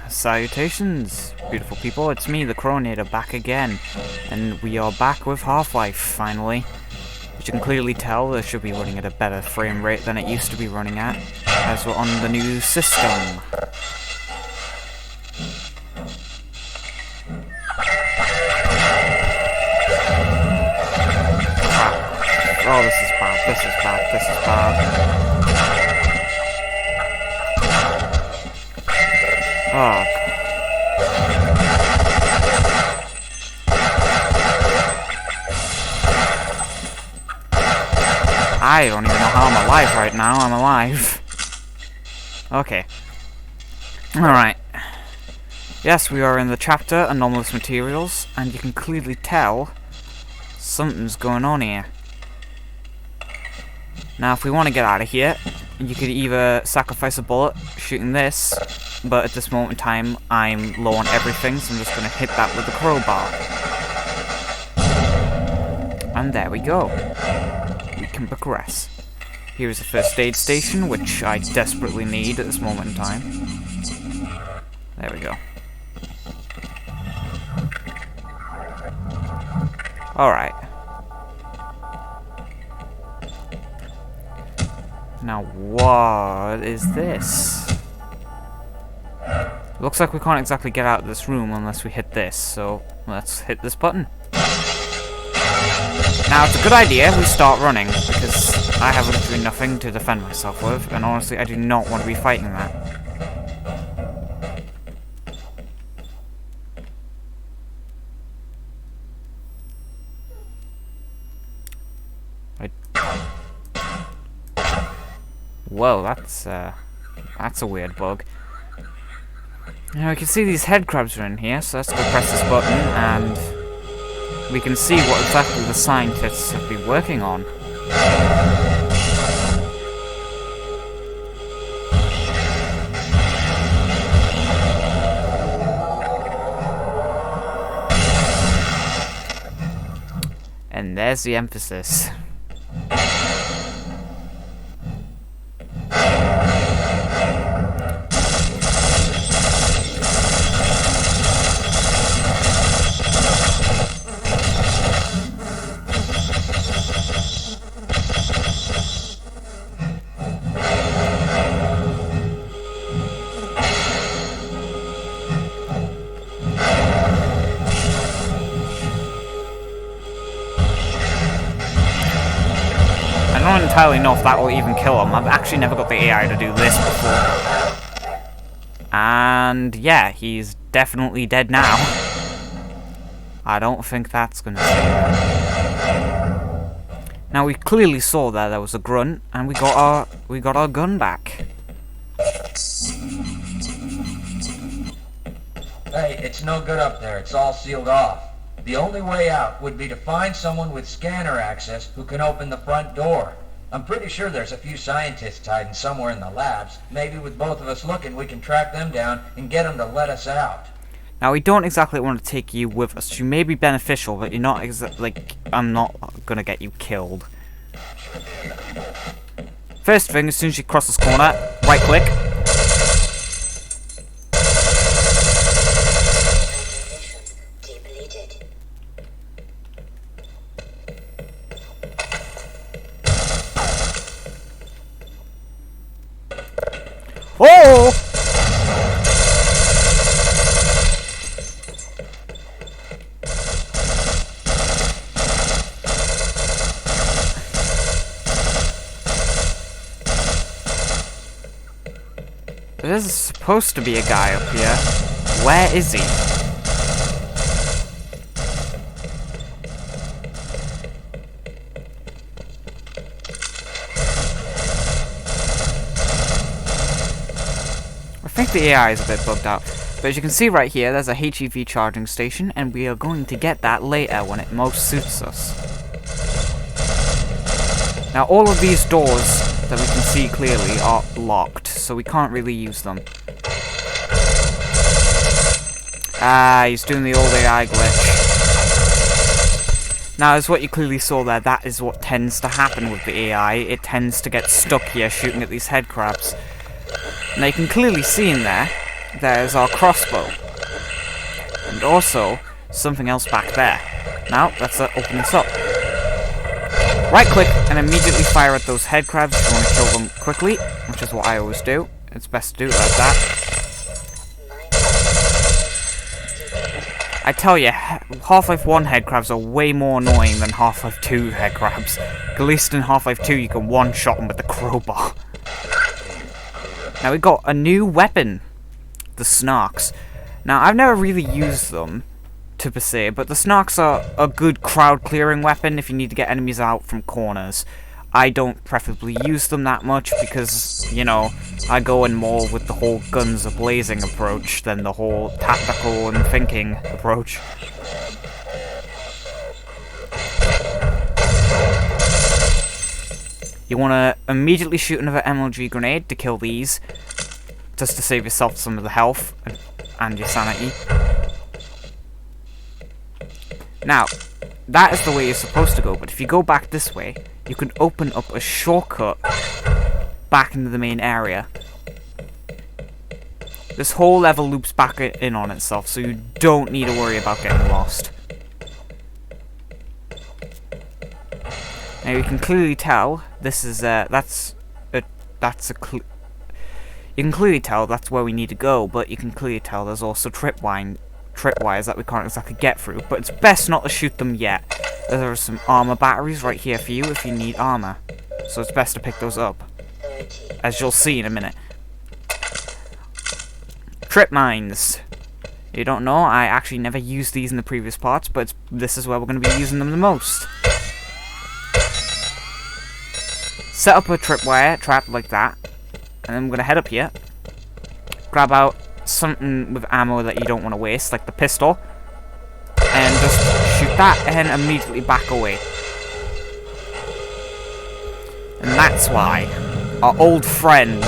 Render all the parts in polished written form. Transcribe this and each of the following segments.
Salutations, beautiful people. It's me, the Cronator, back again. And we are back with Half-Life, finally. As you can clearly tell, this should be running at a better frame rate than it used to be running at, as we're on the new system. Oh, this is bad, this is bad, this is bad. Oh. I don't even know how I'm alive right now. I'm alive. Okay. Alright. Yes, we are in the chapter Anomalous Materials, and you can clearly tell something's going on here. Now, if we want to get out of here, you could either sacrifice a bullet shooting this, but at this moment in time, I'm low on everything, so I'm just going to hit that with a crowbar. And there we go. We can progress. Here is the first aid station, which I desperately need at this moment in time. There we go. Alright. Now, what is this? Looks like we can't exactly get out of this room unless we hit this, so let's hit this button. Now, it's a good idea we start running, because I have literally nothing to defend myself with, and honestly, I do not want to be fighting that. Whoa, that's a weird bug. Now we can see these headcrabs are in here, so let's go press this button and we can see what exactly the scientists have been working on. And there's the emphasis. I don't entirely know if that will even kill him. I've actually never got the AI to do this before. And yeah, he's definitely dead now. I don't think that's gonna save him. Now we clearly saw there was a grunt, and we got our gun back. Hey, it's no good up there. It's all sealed off. The only way out would be to find someone with scanner access who can open the front door. I'm pretty sure there's a few scientists hiding somewhere in the labs. Maybe with both of us looking, we can track them down and get them to let us out. Now, we don't exactly want to take you with us. You may be beneficial, but you're not I'm not gonna get you killed. First thing, as soon as you cross this corner, right click. Oh! There's supposed to be a guy up here. Where is he? I think the AI is a bit bugged out, but as you can see right here, there's a Hev Charging Station, and we are going to get that later when it most suits us. Now, all of these doors that we can see clearly are locked, so we can't really use them. Ah, he's doing the old AI glitch. Now, as what you clearly saw there, that is what tends to happen with the AI. It tends to get stuck here shooting at these headcrabs. Now, you can clearly see in there, there's our crossbow. And also, something else back there. Now, let's open this up. Right click and immediately fire at those head crabs if you want to kill them quickly, which is what I always do. It's best to do it like that. I tell you, Half-Life 1 head crabs are way more annoying than Half-Life 2 head crabs. At least in Half-Life 2 you can one-shot them with the crowbar. Now we got a new weapon, the snarks. Now I've never really used them, per se, but the snarks are a good crowd clearing weapon if you need to get enemies out from corners. I don't preferably use them that much because, you know, I go in more with the whole guns a-blazing approach than the whole tactical and thinking approach. You want to immediately shoot another MLG grenade to kill these, just to save yourself some of the health and your sanity. Now, that is the way you're supposed to go, but if you go back this way, you can open up a shortcut back into the main area. This whole level loops back in on itself, so you don't need to worry about getting lost. Now you can clearly tell this is you can clearly tell that's where we need to go, but you can clearly tell there's also tripwires that we can't exactly get through, but it's best not to shoot them yet. There are some armor batteries right here for you if you need armor, so it's best to pick those up, as you'll see in a minute. Trip mines. You don't know, I actually never used these in the previous parts, but this is where we're going to be using them the most. Set up a tripwire trap like that, and then I'm going to head up here, grab out something with ammo that you don't want to waste, like the pistol, and just shoot that and immediately back away. And that's why our old friends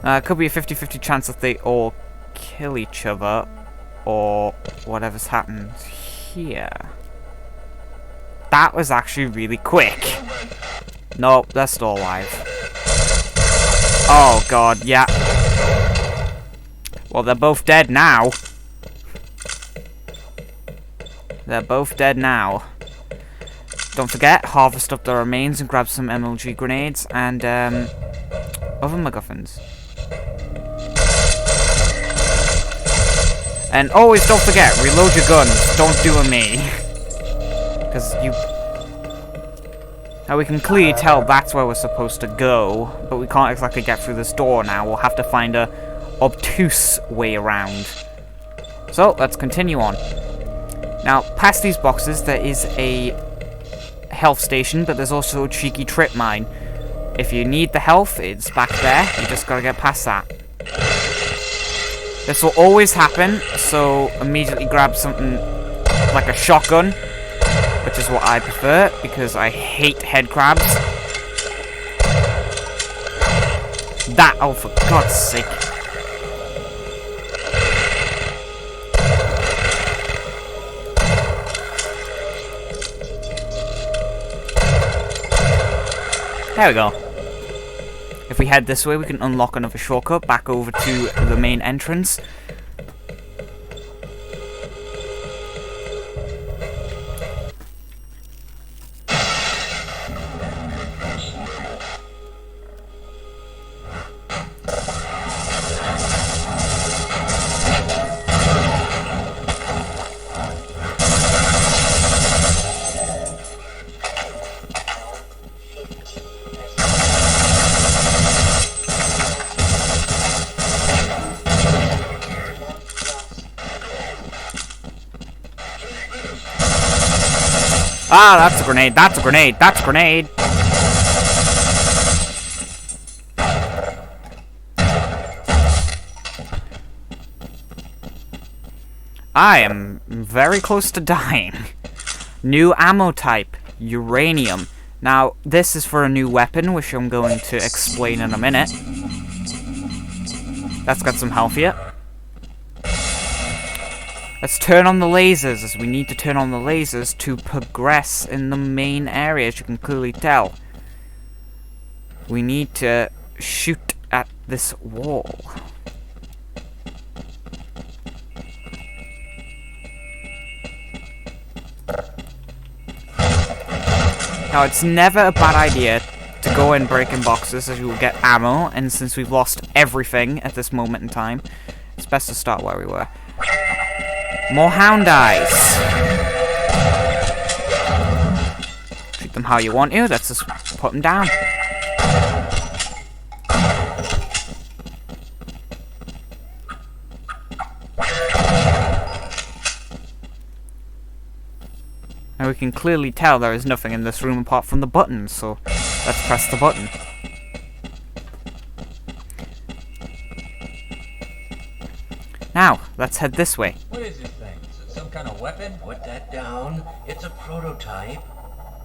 it could be a 50-50 chance that they all kill each other, or whatever's happened here. That was actually really quick. Nope, they're still alive. Oh god, yeah. Well, they're both dead now. They're both dead now. Don't forget, harvest up the remains and grab some MLG grenades and other MacGuffins. And always don't forget, reload your guns. Don't do a me. Because you... Now we can clearly tell that's where we're supposed to go, but we can't exactly get through this door now. We'll have to find a obtuse way around. So, let's continue on. Now, past these boxes, there is a health station, but there's also a cheeky trip mine. If you need the health, it's back there. You just gotta get past that. This will always happen, so immediately grab something like a shotgun, which is what I prefer, because I hate head crabs. That, oh for God's sake. There we go. If we head this way, we can unlock another shortcut back over to the main entrance. Ah, that's a grenade, that's a grenade, that's a grenade! I am very close to dying. New ammo type, uranium. Now, this is for a new weapon, which I'm going to explain in a minute. That's got some health here. Let's turn on the lasers, as we need to turn on the lasers to progress in the main area, as you can clearly tell. we need to shoot at this wall. Now, it's never a bad idea to go in breaking boxes, as you will get ammo, and since we've lost everything at this moment in time, it's best to start where we were. More hound eyes! Treat them how you want to, let's just put them down. Now we can clearly tell there is nothing in this room apart from the buttons, so let's press the button. Now, let's head this way. What is this thing? Is it some kind of weapon? Put that down. It's a prototype.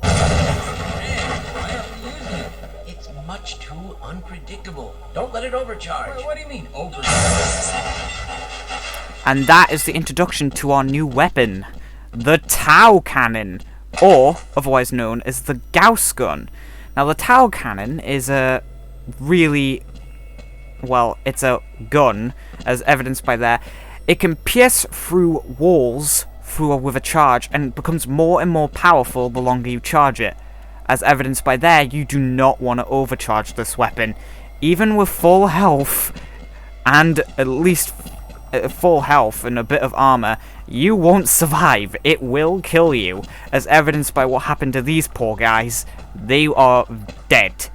Man, why aren't we using it? It's much too unpredictable. Don't let it overcharge. What do you mean, overcharge? And that is the introduction to our new weapon, the Tau Cannon, or otherwise known as the Gauss Gun. Now, the Tau Cannon is a really, well, it's a gun, as evidenced by there. It can pierce through walls with a charge, and becomes more and more powerful the longer you charge it. As evidenced by there, you do not want to overcharge this weapon. Even with full health, and at least full health and a bit of armor, you won't survive. It will kill you, as evidenced by what happened to these poor guys. They are dead.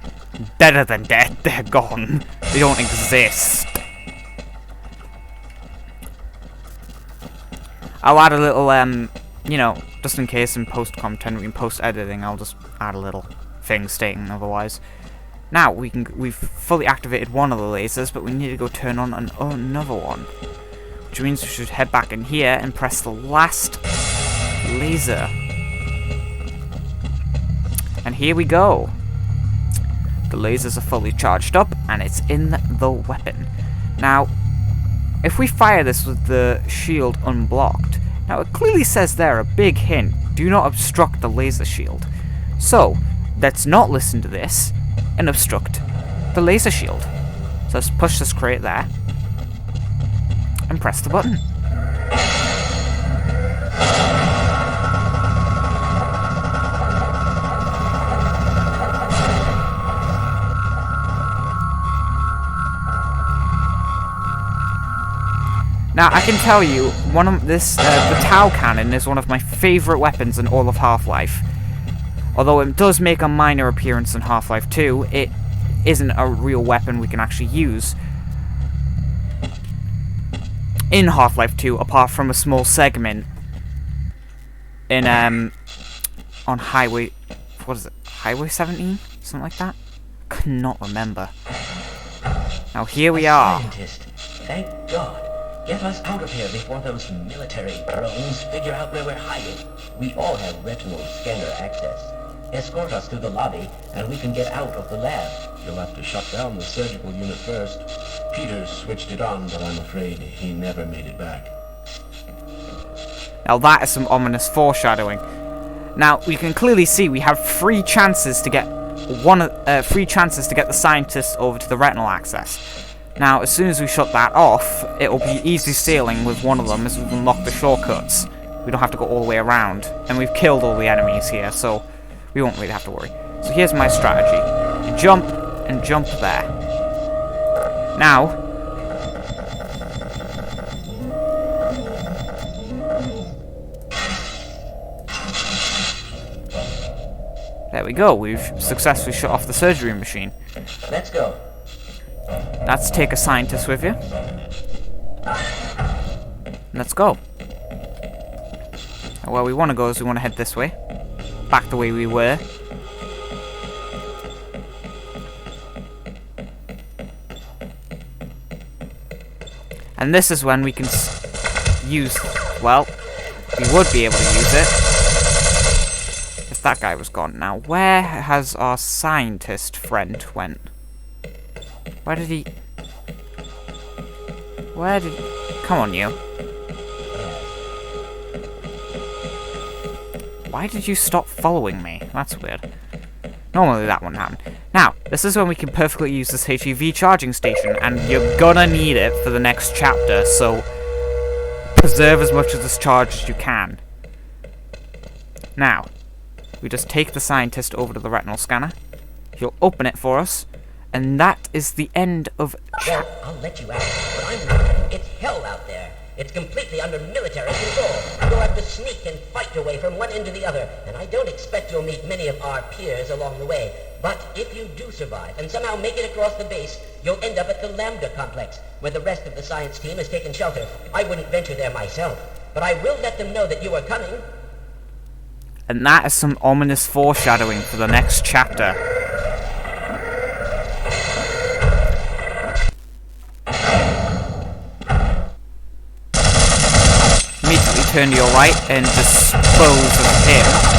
Deader than dead. They're gone. They don't exist. I'll add a little, you know, just in case in post-content, in post-editing, I'll just add a little thing stating otherwise. Now, we've fully activated one of the lasers, but we need to go turn on another one. Which means we should head back in here and press the last laser. And here we go. The lasers are fully charged up, and it's in the weapon. Now, if we fire this with the shield unblocked, now it clearly says there a big hint, do not obstruct the laser shield. So, let's not listen to this and obstruct the laser shield. So let's push this crate there and press the button. Now, I can tell you, the Tau Cannon is one of my favourite weapons in all of Half-Life. Although it does make a minor appearance in Half-Life 2, it isn't a real weapon we can actually use in Half-Life 2, apart from a small segment in, on Highway, what is it, Highway 17? Something like that? Cannot remember. Now, here we are. Scientist. Thank God. Get us out of here before those military drones figure out where we're hiding. We all have retinal scanner access. Escort us to the lobby, and we can get out of the lab. You'll have to shut down the surgical unit first. Peters switched it on, but I'm afraid he never made it back. Now that is some ominous foreshadowing. Now, we can clearly see we have three chances to get the scientists over to the retinal access. Now, as soon as we shut that off, it'll be easy sailing with one of them as we've unlocked the shortcuts. We don't have to go all the way around. And we've killed all the enemies here, so we won't really have to worry. So here's my strategy. Jump, and jump there. Now, there we go. We've successfully shut off the surgery machine. Let's go. Let's take a scientist with you. Let's go. Now, where we want to go is we want to head this way. Back the way we were. And this is when we can use, well, we would be able to use it if that guy was gone. Now, where has our scientist friend went? Where did he... Come on, you. Why did you stop following me? That's weird. Normally that wouldn't happen. Now, this is when we can perfectly use this Hev Charging Station, and you're gonna need it for the next chapter, so preserve as much of this charge as you can. Now, we just take the scientist over to the retinal scanner. He'll open it for us, and that is the end of Well, I'll let you out, but I'm not. It's hell out there. It's completely under military control. You'll have to sneak and fight your way from one end to the other, and I don't expect you'll meet many of our peers along the way. But if you do survive and somehow make it across the base, you'll end up at the Lambda complex, where the rest of the science team has taken shelter. I wouldn't venture there myself, but I will let them know that you are coming. And that is some ominous foreshadowing for the next chapter. Immediately turn to your right and dispose of him.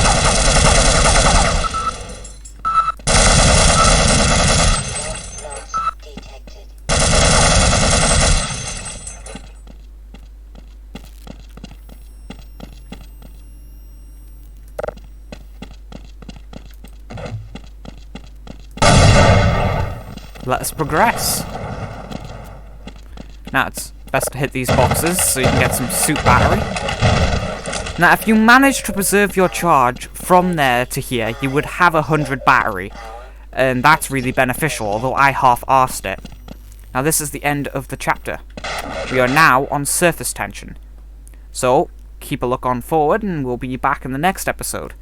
Let us progress. Now it's best to hit these boxes so you can get some suit battery. Now if you manage to preserve your charge from there to here, you would have 100 battery. And that's really beneficial, although I half-arsed it. Now this is the end of the chapter. We are now on surface tension. So, keep a look on forward and we'll be back in the next episode.